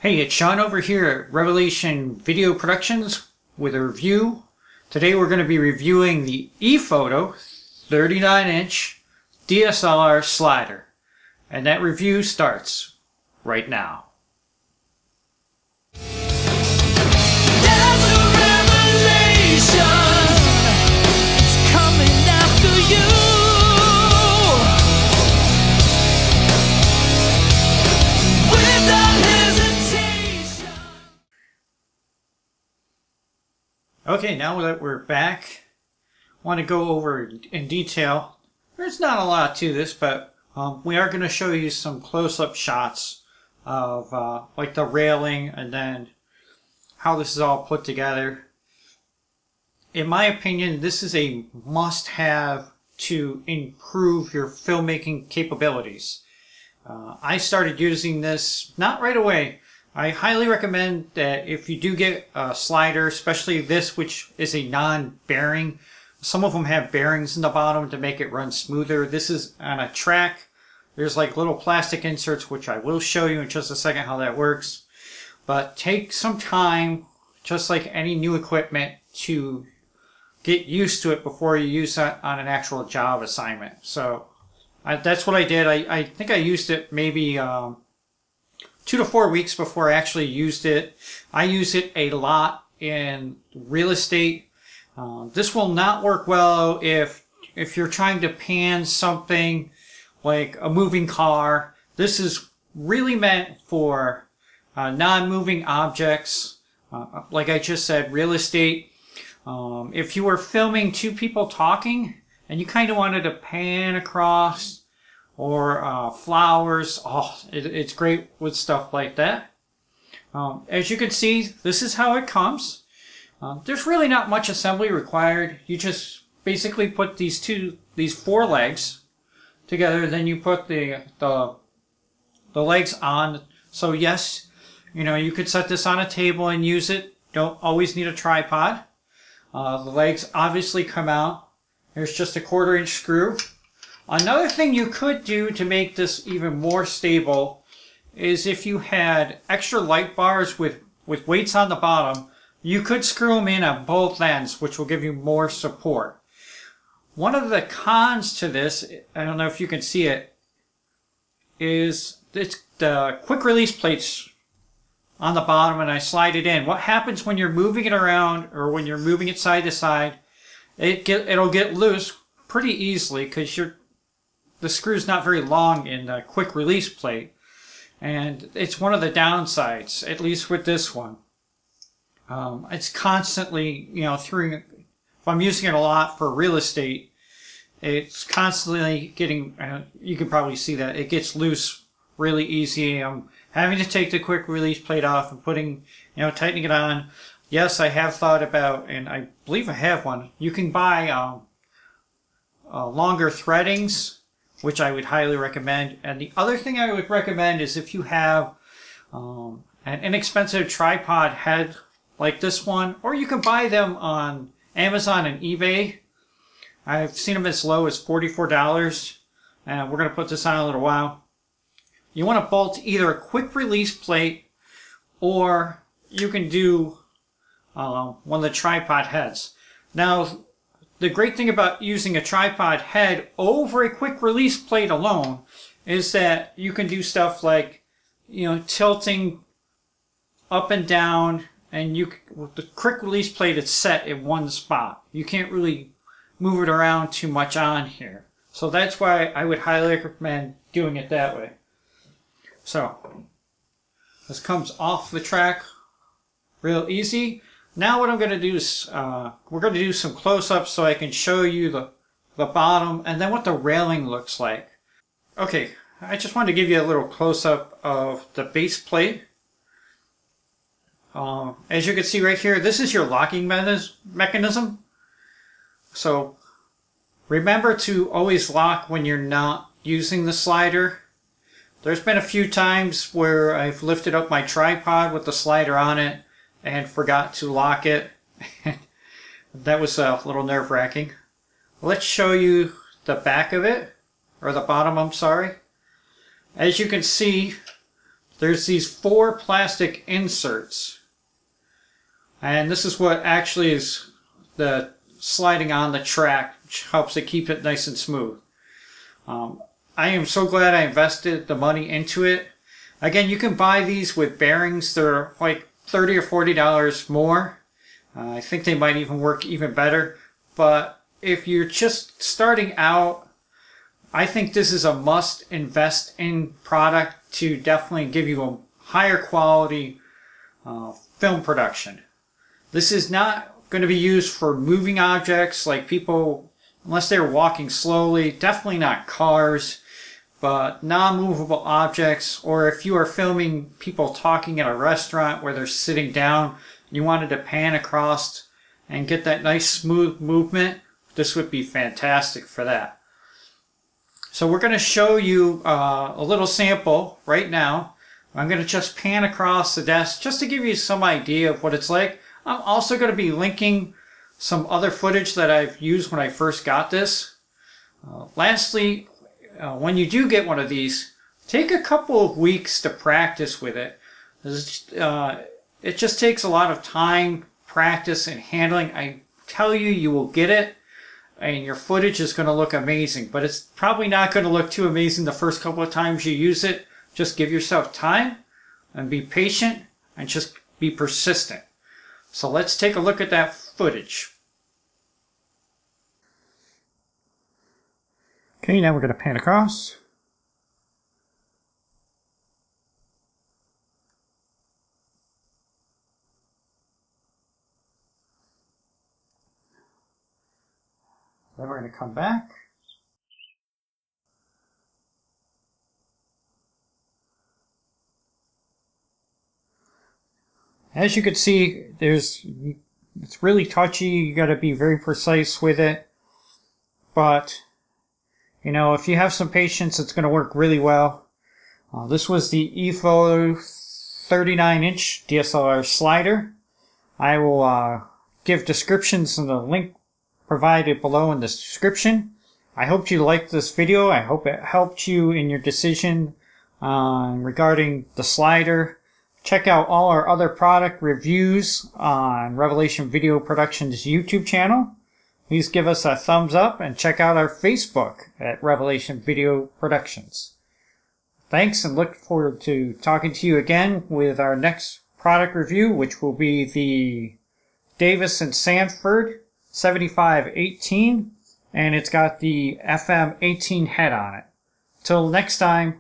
Hey, it's Sean over here at Revelation Video Productions with a review. Today we're going to be reviewing the Ephoto 39-inch DSLR slider. And that review starts right now. Okay, now that we're back, I want to go over in detail. There's not a lot to this, but we are going to show you some close-up shots of like the railing and then how this is all put together. In my opinion, this is a must-have to improve your filmmaking capabilities. I started using this not right away. I highly recommend that if you do get a slider, especially this, which is a non-bearing. Some of them have bearings in the bottom to make it run smoother. This is on a track. There's like little plastic inserts, which I will show you in just a second how that works. But take some time, just like any new equipment, to get used to it before you use it on an actual job assignment. So that's what I did. I think I used it maybe 2 to 4 weeks before I actually used it. I use it a lot in real estate. This will not work well if you're trying to pan something like a moving car. This is really meant for non-moving objects. Like I just said, real estate. If you were filming two people talking and you kind of wanted to pan across, or flowers. It's great with stuff like that. As you can see, this is how it comes. There's really not much assembly required. You just basically put these four legs together, then you put the legs on. So yes, you could set this on a table and use it. Don't always need a tripod. The legs obviously come out. There's just a 1/4-inch screw. Another thing you could do to make this even more stable is if you had extra light bars with weights on the bottom, you could screw them in at both ends, which will give you more support. One of the cons to this, I don't know if you can see it, is it's the quick release plates on the bottom, and I slide it in. What happens when you're moving it around or when you're moving it side to side, it'll get loose pretty easily because the screw's not very long in the quick release plate, and it's one of the downsides, at least with this one. It's constantly, if I'm using it a lot for real estate, it's constantly getting, you can probably see that, it gets loose really easy. I'm having to take the quick release plate off and putting, tightening it on. Yes, I have thought about, and I believe I have one, you can buy longer threadings, which I would highly recommend. And the other thing I would recommend is if you have an inexpensive tripod head like this one, or you can buy them on Amazon and eBay. I've seen them as low as $44, and we're going to put this on in a little while. You want to bolt either a quick release plate, or you can do one of the tripod heads. Now, the great thing about using a tripod head over a quick release plate alone is that you can do stuff like, tilting up and down, and with the quick release plate, it's set in one spot. You can't really move it around too much on here. So that's why I would highly recommend doing it that way. So this comes off the track real easy. Now what I'm going to do is, we're going to do some close-ups so I can show you the bottom and then what the railing looks like. Okay, I just wanted to give you a little close-up of the base plate. As you can see right here, this is your locking mechanism. So remember to always lock when you're not using the slider. There's been a few times where I've lifted up my tripod with the slider on it and forgot to lock it. That was a little nerve-wracking. Let's show you the back of it, or the bottom, I'm sorry. As you can see, there's these 4 plastic inserts. And this is what actually is the sliding on the track, which helps to keep it nice and smooth. I am so glad I invested the money into it. Again, you can buy these with bearings. They're like $30 or $40 more. I think they might even work even better. But if you're just starting out, I think this is a must invest in product to definitely give you a higher quality film production. This is not going to be used for moving objects like people, unless they're walking slowly, definitely not cars, but non-movable objects, or if you are filming people talking at a restaurant where they're sitting down, you wanted to pan across and get that nice smooth movement, this would be fantastic for that. So we're going to show you a little sample right now. I'm going to just pan across the desk just to give you some idea of what it's like. I'm also going to be linking some other footage that I've used when I first got this. Lastly, when you do get one of these, take a couple of weeks to practice with it. It just takes a lot of time, practice, and handling. I tell you, you will get it, and your footage is going to look amazing. But it's probably not going to look too amazing the first couple of times you use it. Just give yourself time and be patient and just be persistent. So let's take a look at that footage. Okay, now we're going to pan across. Then we're going to come back. As you can see, it's really touchy. You got to be very precise with it. But, you know, if you have some patience, it's going to work really well. This was the Ephoto 39-inch DSLR slider. I will give descriptions in the link provided below in the description. I hope you liked this video. I hope it helped you in your decision regarding the slider. Check out all our other product reviews on Revelation Video Productions YouTube channel. Please give us a thumbs up and check out our Facebook at Revelation Video Productions. Thanks, and look forward to talking to you again with our next product review, which will be the Davis & Sanford 7518, and it's got the FM18 head on it. Till next time.